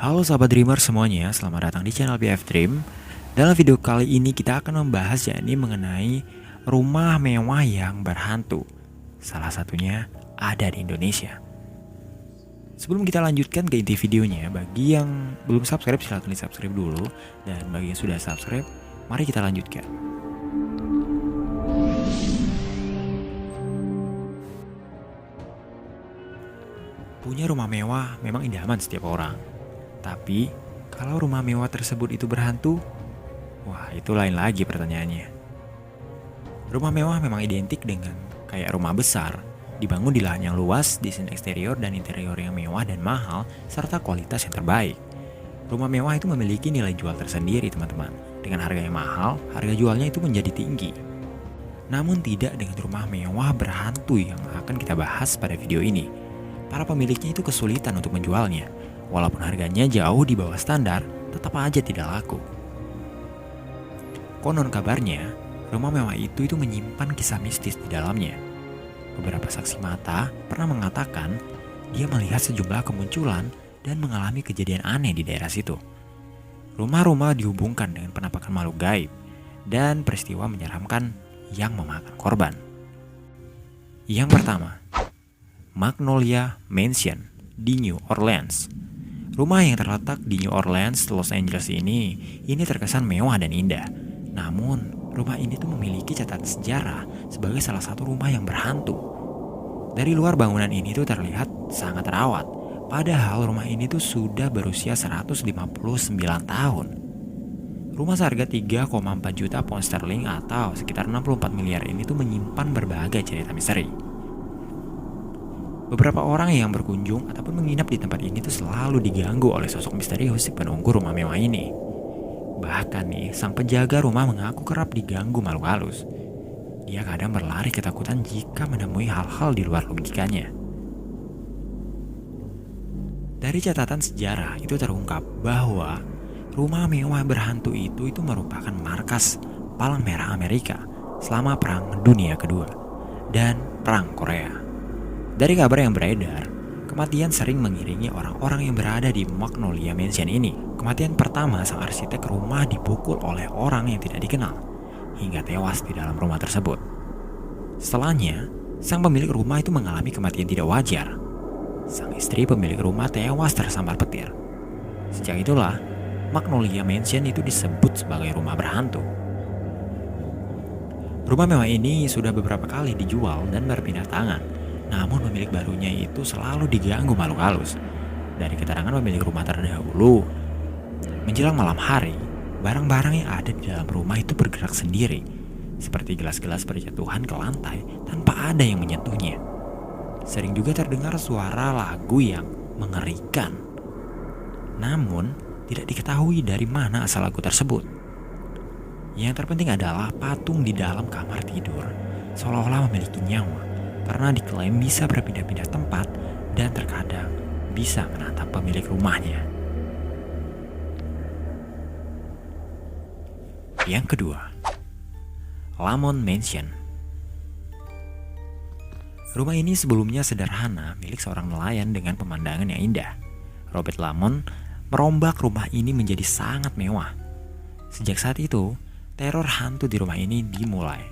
Halo sahabat dreamer semuanya, selamat datang di channel BF Dream. Dalam video kali ini kita akan membahas yakni mengenai rumah mewah yang berhantu. Salah satunya ada di Indonesia. Sebelum kita lanjutkan ke inti videonya, bagi yang belum subscribe silahkan di subscribe dulu. Dan bagi yang sudah subscribe, mari kita lanjutkan. Punya rumah mewah memang idaman setiap orang. Tapi, kalau rumah mewah tersebut itu berhantu, wah itu lain lagi pertanyaannya. Rumah mewah memang identik dengan kayak rumah besar, dibangun di lahan yang luas, desain eksterior dan interior yang mewah dan mahal, serta kualitas yang terbaik. Rumah mewah itu memiliki nilai jual tersendiri teman-teman. Dengan harga yang mahal, harga jualnya itu menjadi tinggi. Namun tidak dengan rumah mewah berhantu yang akan kita bahas pada video ini. Para pemiliknya itu kesulitan untuk menjualnya. Walaupun harganya jauh di bawah standar, tetap aja tidak laku. Konon kabarnya, rumah mewah itu menyimpan kisah mistis di dalamnya. Beberapa saksi mata pernah mengatakan dia melihat sejumlah kemunculan dan mengalami kejadian aneh di daerah situ. Rumah-rumah dihubungkan dengan penampakan makhluk gaib dan peristiwa menyeramkan yang memakan korban. Yang pertama, Magnolia Mansion di New Orleans. Rumah yang terletak di New Orleans, Los Angeles ini terkesan mewah dan indah. Namun, rumah ini tuh memiliki catatan sejarah sebagai salah satu rumah yang berhantu. Dari luar bangunan ini tuh terlihat sangat terawat, padahal rumah ini tuh sudah berusia 159 tahun. Rumah seharga 3,4 juta pound sterling atau sekitar 64 miliar ini tuh menyimpan berbagai cerita misteri. Beberapa orang yang berkunjung ataupun menginap di tempat ini tuh selalu diganggu oleh sosok misterius si penunggu rumah mewah ini. Bahkan nih, sang penjaga rumah mengaku kerap diganggu makhluk halus. Dia kadang berlari ketakutan jika menemui hal-hal di luar logikanya. Dari catatan sejarah itu terungkap bahwa rumah mewah berhantu itu merupakan markas Palang Merah Amerika selama Perang Dunia Kedua dan Perang Korea. Dari kabar yang beredar, kematian sering mengiringi orang-orang yang berada di Magnolia Mansion ini. Kematian pertama, sang arsitek rumah dipukul oleh orang yang tidak dikenal, hingga tewas di dalam rumah tersebut. Setelahnya, sang pemilik rumah itu mengalami kematian tidak wajar. Sang istri pemilik rumah tewas tersambar petir. Sejak itulah, Magnolia Mansion itu disebut sebagai rumah berhantu. Rumah mewah ini sudah beberapa kali dijual dan berpindah tangan. Namun pemilik barunya itu selalu diganggu makhluk halus. Dari keterangan pemilik rumah terdahulu, menjelang malam hari, barang-barang yang ada di dalam rumah itu bergerak sendiri, seperti gelas-gelas berjatuhan ke lantai tanpa ada yang menyentuhnya. Sering juga terdengar suara lagu yang mengerikan. Namun, tidak diketahui dari mana asal lagu tersebut. Yang terpenting adalah patung di dalam kamar tidur, seolah-olah memiliki nyawa. Karena diklaim bisa berpindah-pindah tempat dan terkadang bisa menatap pemilik rumahnya. Yang kedua, Lamont Mansion. Rumah ini sebelumnya sederhana milik seorang nelayan dengan pemandangan yang indah. Robert Lamont merombak rumah ini menjadi sangat mewah. Sejak saat itu, teror hantu di rumah ini dimulai.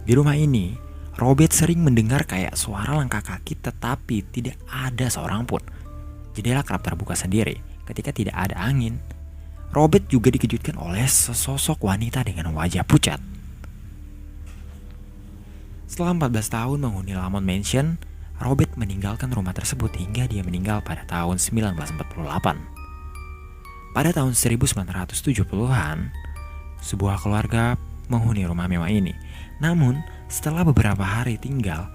Di rumah ini, Robert sering mendengar kayak suara langkah kaki tetapi tidak ada seorang pun. Jendela kerap terbuka sendiri ketika tidak ada angin. Robert juga dikejutkan oleh sesosok wanita dengan wajah pucat. Setelah 14 tahun menghuni Lamont Mansion, Robert meninggalkan rumah tersebut hingga dia meninggal pada tahun 1948. Pada tahun 1970-an, sebuah keluarga menghuni rumah mewah ini. Namun, setelah beberapa hari tinggal,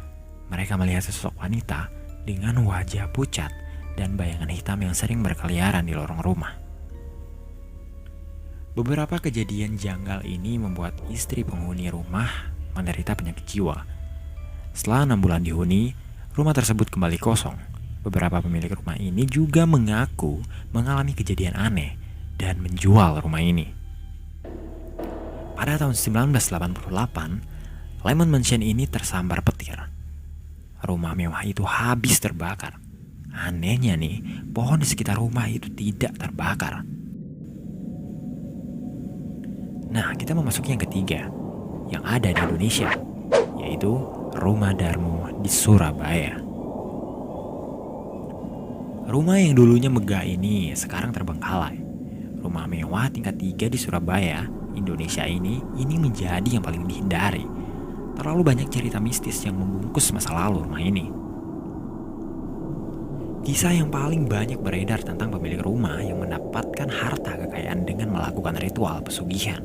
mereka melihat sosok wanita dengan wajah pucat dan bayangan hitam yang sering berkeliaran di lorong rumah. Beberapa kejadian janggal ini membuat istri penghuni rumah menderita penyakit jiwa. Setelah 6 bulan dihuni, rumah tersebut kembali kosong. Beberapa pemilik rumah ini juga mengaku mengalami kejadian aneh dan menjual rumah ini. Pada tahun 1988, Lamont Mansion ini tersambar petir. Rumah mewah itu habis terbakar. Anehnya nih, pohon di sekitar rumah itu tidak terbakar. Nah, kita memasuki yang ketiga, yang ada di Indonesia, yaitu Rumah Darmo di Surabaya. Rumah yang dulunya megah ini sekarang terbengkalai. Rumah mewah tingkat 3 di Surabaya, Indonesia ini menjadi yang paling dihindari. Terlalu banyak cerita mistis yang membungkus masa lalu rumah ini. Kisah yang paling banyak beredar tentang pemilik rumah yang mendapatkan harta kekayaan dengan melakukan ritual pesugihan.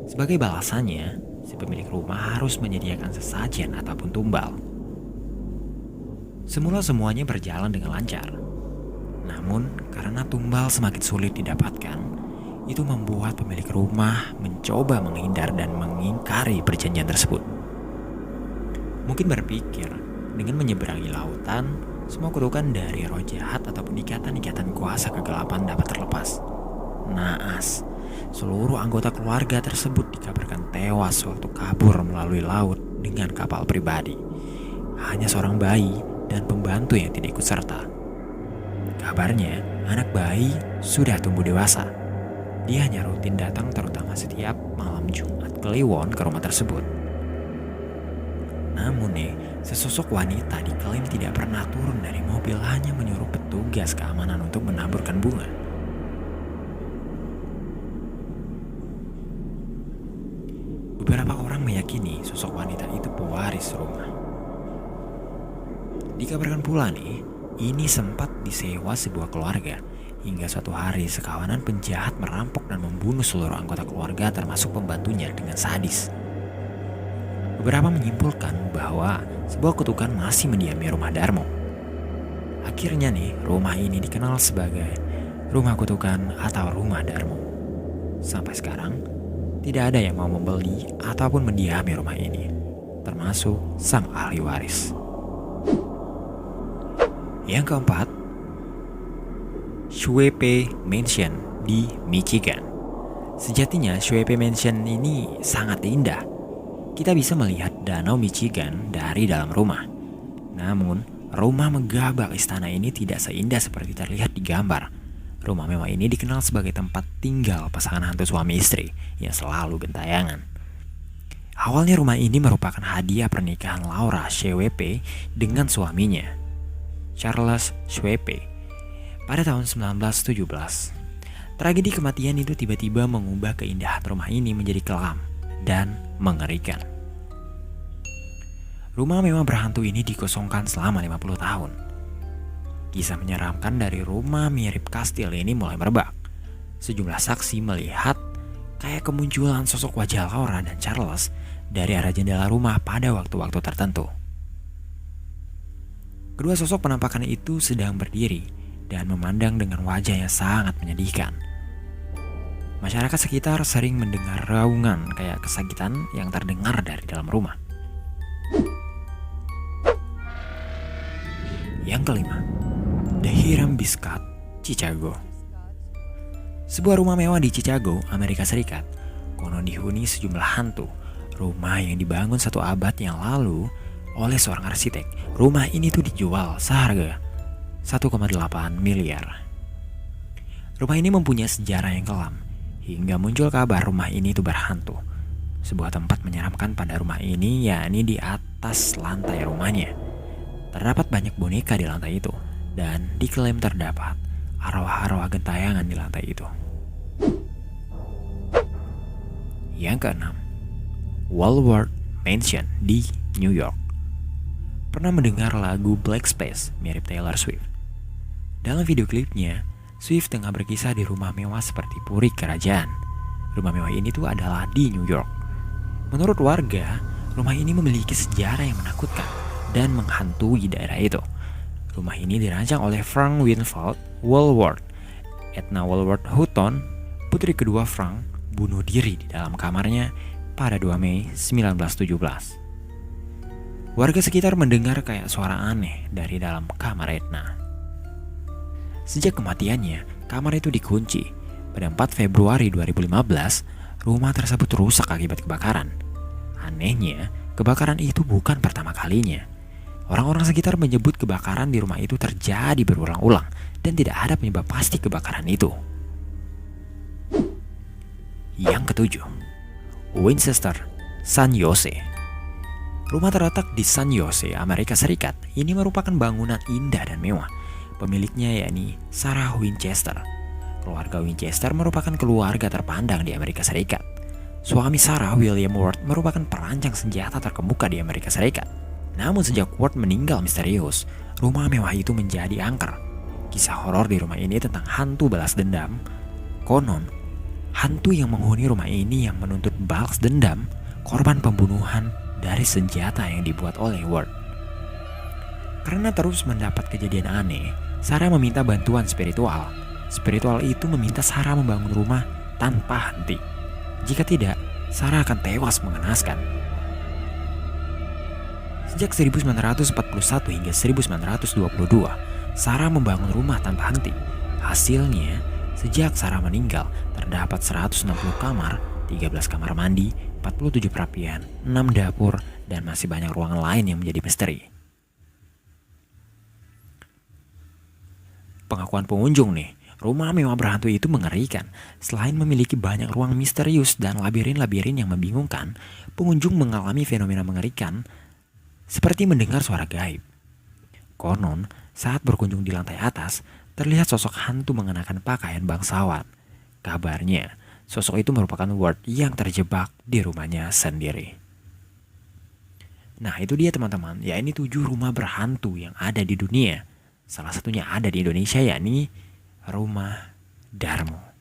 Sebagai balasannya, si pemilik rumah harus menyediakan sesajen ataupun tumbal. Semula semuanya berjalan dengan lancar. Namun, karena tumbal semakin sulit didapatkan, itu membuat pemilik rumah mencoba menghindar dan mengingkari perjanjian tersebut. Mungkin berpikir, dengan menyeberangi lautan, semua kutukan dari roh jahat ataupun ikatan-ikatan kuasa kegelapan dapat terlepas. Naas, seluruh anggota keluarga tersebut dikabarkan tewas waktu kabur melalui laut dengan kapal pribadi. Hanya seorang bayi dan pembantu yang tidak ikut serta. Kabarnya, anak bayi sudah tumbuh dewasa. Dia hanya rutin datang terutama setiap malam Jumat Kliwon ke rumah tersebut. Namun sesosok wanita diklaim tidak pernah turun dari mobil, hanya menyuruh petugas keamanan untuk menaburkan bunga. Beberapa orang meyakini sosok wanita itu pewaris rumah. Dikabarkan pula ini sempat disewa sebuah keluarga, hingga suatu hari sekawanan penjahat merampok dan membunuh seluruh anggota keluarga termasuk pembantunya dengan sadis. Beberapa menyimpulkan bahwa sebuah kutukan masih mendiami rumah Darmo. Akhirnya rumah ini dikenal sebagai rumah kutukan atau rumah Darmo. Sampai sekarang, tidak ada yang mau membeli ataupun mendiami rumah ini, termasuk sang ahli waris. Yang keempat, Shuepe Mansion di Michigan. Sejatinya Shuepe Mansion ini sangat indah. Kita bisa melihat danau Michigan dari dalam rumah. Namun, rumah megah bak istana ini tidak seindah seperti terlihat di gambar. Rumah mewah ini dikenal sebagai tempat tinggal pasangan hantu suami istri yang selalu gentayangan. Awalnya rumah ini merupakan hadiah pernikahan Laura Shuepe dengan suaminya, Charles Shuepe, pada tahun 1917. Tragedi kematian itu tiba-tiba mengubah keindahan rumah ini menjadi kelam dan mengerikan. Rumah mewah berhantu ini dikosongkan selama 50 tahun. Kisah menyeramkan dari rumah mirip kastil ini mulai merebak. Sejumlah saksi melihat kayak kemunculan sosok wajah Laura dan Charles dari arah jendela rumah pada waktu-waktu tertentu. Kedua sosok penampakan itu sedang berdiri dan memandang dengan wajah yang sangat menyedihkan. Masyarakat sekitar sering mendengar raungan kayak kesakitan yang terdengar dari dalam rumah. Yang kelima, The Hiram Biscuit, Chicago. Sebuah rumah mewah di Chicago, Amerika Serikat, konon dihuni sejumlah hantu. Rumah yang dibangun 1 abad yang lalu oleh seorang arsitek. Rumah ini tuh dijual seharga 1,8 miliar. Rumah ini mempunyai sejarah yang kelam, hingga muncul kabar rumah ini tuh berhantu. Sebuah tempat menyeramkan pada rumah ini, yakni di atas lantai rumahnya. Terdapat banyak boneka di lantai itu, dan diklaim terdapat arwah-arwah gentayangan di lantai itu. Yang keenam, Walworth Mansion di New York. Pernah mendengar lagu Black Space mirip Taylor Swift? Dalam video klipnya, Swift tengah berkisah di rumah mewah seperti puri kerajaan. Rumah mewah ini tuh adalah di New York. Menurut warga, rumah ini memiliki sejarah yang menakutkan dan menghantui daerah itu. Rumah ini dirancang oleh Frank Winfield Walworth. Edna Walworth Hutton, putri kedua Frank, bunuh diri di dalam kamarnya pada 2 Mei 1917. Warga sekitar mendengar kayak suara aneh dari dalam kamar Edna. Sejak kematiannya, kamar itu dikunci. Pada 4 Februari 2015, rumah tersebut rusak akibat kebakaran. Anehnya, kebakaran itu bukan pertama kalinya. Orang-orang sekitar menyebut kebakaran di rumah itu terjadi berulang-ulang dan tidak ada penyebab pasti kebakaran itu. Yang ketujuh, Winchester, San Jose. Rumah terletak di San Jose, Amerika Serikat. Ini merupakan bangunan indah dan mewah. Pemiliknya yakni Sarah Winchester. Keluarga Winchester merupakan keluarga terpandang di Amerika Serikat. Suami Sarah, William Ward, merupakan perancang senjata terkemuka di Amerika Serikat. Namun sejak Ward meninggal misterius, rumah mewah itu menjadi angker. Kisah horor di rumah ini tentang hantu balas dendam. Konon, hantu yang menghuni rumah ini yang menuntut balas dendam korban pembunuhan dari senjata yang dibuat oleh Ward. Karena terus mendapat kejadian aneh, Sarah meminta bantuan spiritual. Spiritual itu meminta Sarah membangun rumah tanpa henti. Jika tidak, Sarah akan tewas mengenaskan. Sejak 1941 hingga 1922, Sarah membangun rumah tanpa henti. Hasilnya, sejak Sarah meninggal, terdapat 160 kamar, 13 kamar mandi, 47 perapian, 6 dapur, dan masih banyak ruangan lain yang menjadi misteri. Pengakuan pengunjung nih, rumah mewah berhantu itu mengerikan. Selain memiliki banyak ruang misterius dan labirin-labirin yang membingungkan, pengunjung mengalami fenomena mengerikan seperti mendengar suara gaib. Konon, saat berkunjung di lantai atas, terlihat sosok hantu mengenakan pakaian bangsawan. Kabarnya, sosok itu merupakan Ward yang terjebak di rumahnya sendiri. Nah itu dia teman-teman, ya ini 7 rumah berhantu yang ada di dunia. Salah satunya ada di Indonesia yakni Rumah Darmo.